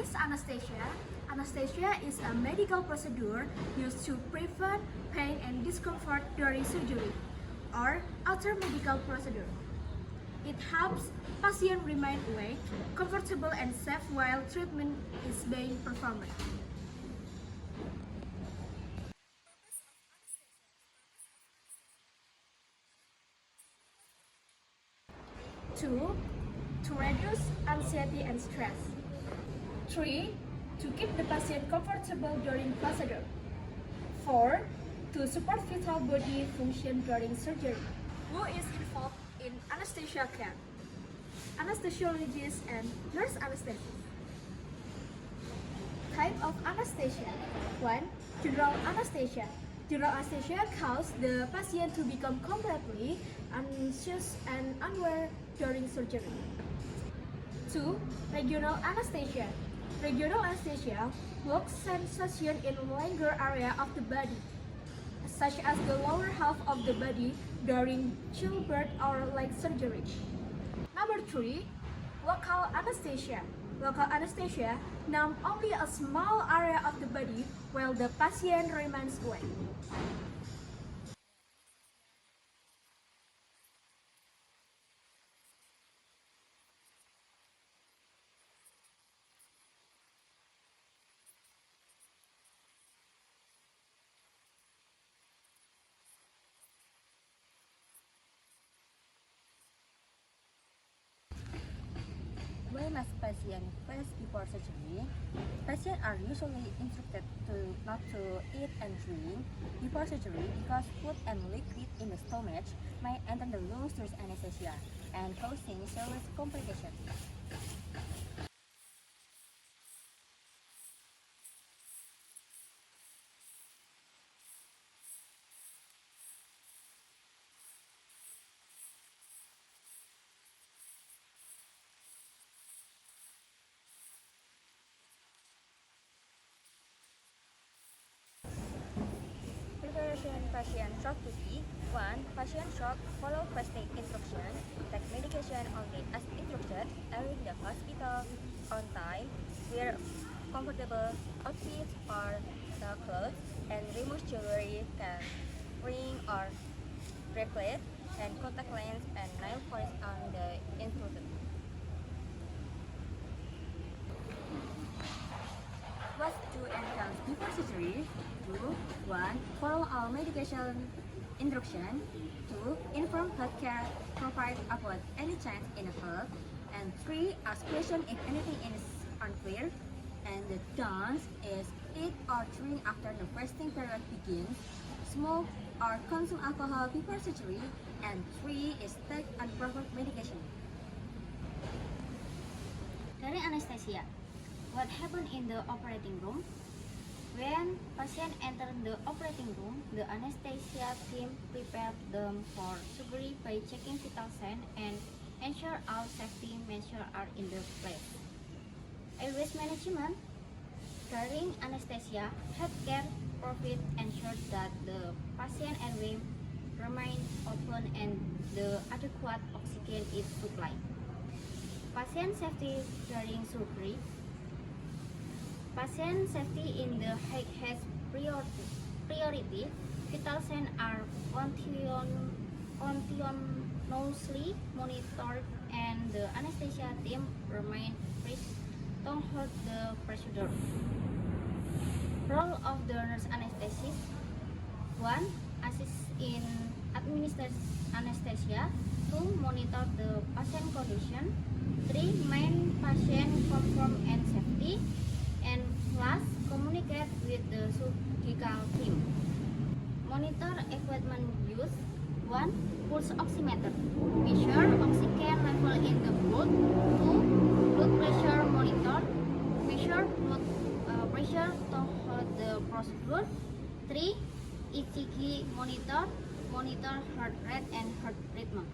is anesthesia? Anesthesia is a medical procedure used to prevent pain and discomfort during surgery or other medical procedure. It helps patients remain awake, comfortable, and safe while treatment is being performed. 2. To reduce anxiety and stress. 3. To keep the patient comfortable during procedure. 4. To support vital body function during surgery. Who is involved in anesthesia care? Anesthesiologists and nurse anesthetists. Type of anesthesia. 1. General anesthesia. General anesthesia causes the patient to become completely anxious and unaware during surgery. 2. Regional anesthesia. Regional anesthesia blocks sensation in longer area of the body, such as the lower half of the body during childbirth or leg surgery. Number 3. Local anesthesia. Local anesthesia numb only a small area of the body while the patient remains awake. Why must patients fast before surgery? Patients are usually instructed not to eat and drink before surgery because food and liquid in the stomach may enter the lungs during anesthesia and causing serious complications. Preparation patient shock duty. 1. Patient shock, follow first aid instruction, take medication only as instructed, arrive the hospital on time, wear comfortable outfits or the clothes, and remove jewelry, can ring or bracelet, and contact lens and nail polish on the instructed. What to and comes before surgery? 2. 1. Follow all medication instruction. 2. Inform healthcare provider about any change in health. And 3. Ask questions if anything is unclear. And the don'ts is eat or drink after the fasting period begins. Smoke or consume alcohol before surgery. And 3 is take unproper medication. During anesthesia, what happened in the operating room? When patient entered the operating room, the anesthesia team prepared them for surgery by checking vital signs and ensure all safety measures are in the place. Airways management. During anesthesia, healthcare provides ensure that the patient airway remains open and the adequate oxygen is supplied. Patient safety during surgery. Patient safety in the has priority. Vital signs are continuously monitored and the anesthesia team remain fresh to hold the procedure. Role of the nurse anesthetist. 1. Assist in administer anesthesia. 2. Monitor the patient condition. 3. Main patient comfort and safety. And last, communicate with the surgical team. Monitor equipment use. 1. Pulse oximeter. Measure oxygen level in the blood. 2. Blood pressure monitor. Measure blood pressure to hold the procedure. 3. ECG monitor. Monitor heart rate and heart rhythm.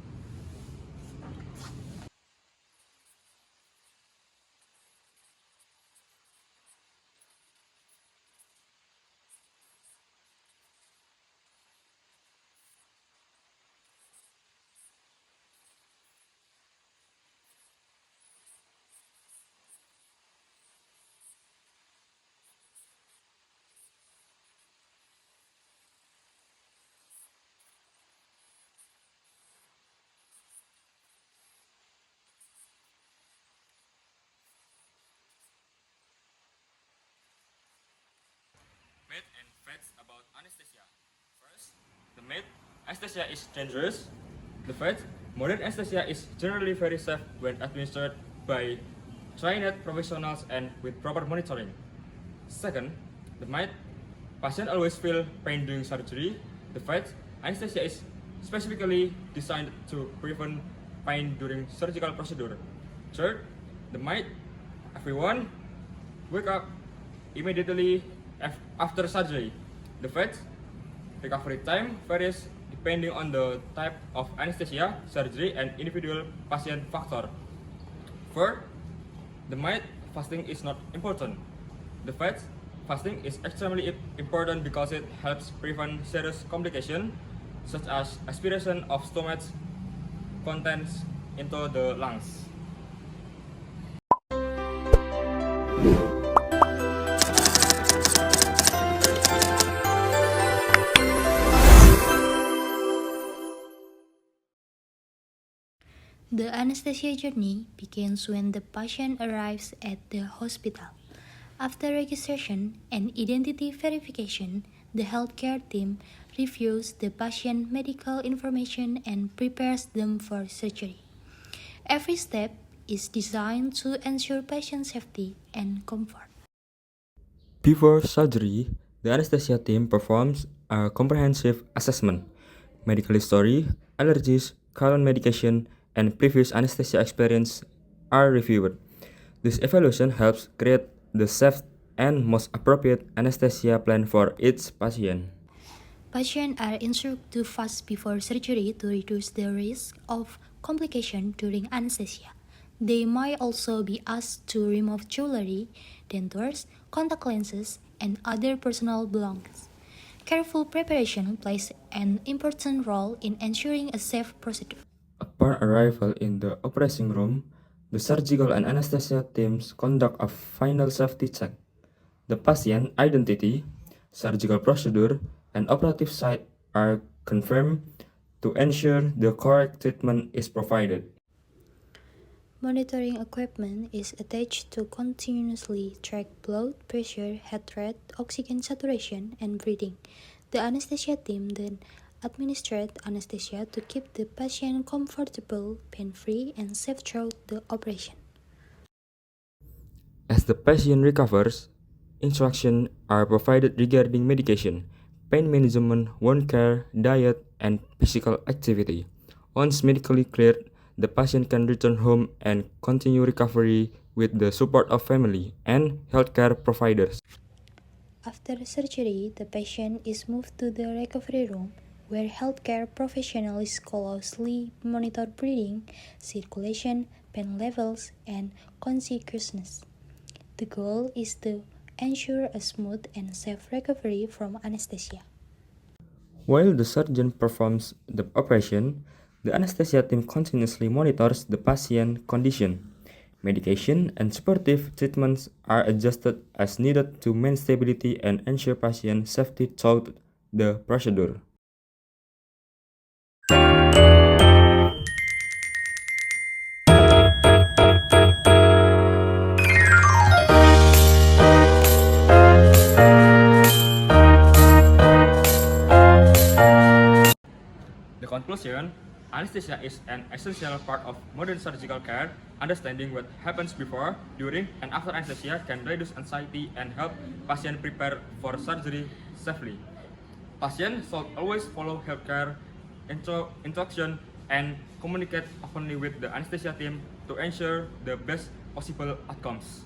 facts. The myth, anesthesia is dangerous. The fact, modern anesthesia is generally very safe when administered by trained professionals and with proper monitoring. Second, the myth, patients always feel pain during surgery. The fact, anesthesia is specifically designed to prevent pain during surgical procedure. Third, the myth, everyone wake up immediately after surgery. The fact, recovery time varies depending on the type of anesthesia, surgery, and individual patient factor. Fourth, the myth, fasting is not important. The fact, fasting is extremely important because it helps prevent serious complications such as aspiration of stomach contents into the lungs. The anesthesia journey begins when the patient arrives at the hospital. After registration and identity verification, the healthcare team reviews the patient's medical information and prepares them for surgery. Every step is designed to ensure patient safety and comfort. Before surgery, the anesthesia team performs a comprehensive assessment. Medical history, allergies, current medication, and previous anesthesia experience are reviewed. This evaluation helps create the safest and most appropriate anesthesia plan for each patient. Patients are instructed to fast before surgery to reduce the risk of complication during anesthesia. They might also be asked to remove jewelry, dentures, contact lenses, and other personal belongings. Careful preparation plays an important role in ensuring a safe procedure. Upon arrival in the operating room, the surgical and anesthesia teams conduct a final safety check. The patient identity, surgical procedure, and operative site are confirmed to ensure the correct treatment is provided. Monitoring equipment is attached to continuously track blood pressure, heart rate, oxygen saturation, and breathing. The anesthesia team then administers anesthesia to keep the patient comfortable, pain-free, and safe throughout the operation. As the patient recovers, instructions are provided regarding medication, pain management, wound care, diet, and physical activity. Once medically cleared, the patient can return home and continue recovery with the support of family and healthcare providers. After surgery, the patient is moved to the recovery room, where healthcare professionals closely monitor breathing, circulation, pain levels, and consciousness. The goal is to ensure a smooth and safe recovery from anesthesia. While the surgeon performs the operation, the anesthesia team continuously monitors the patient condition. Medication and supportive treatments are adjusted as needed to maintain stability and ensure patient safety throughout the procedure. The conclusion, anesthesia is an essential part of modern surgical care. Understanding what happens before, during, and after anesthesia can reduce anxiety and help patients prepare for surgery safely. Patients should always follow healthcare instruction and communicate openly with the anesthesia team to ensure the best possible outcomes.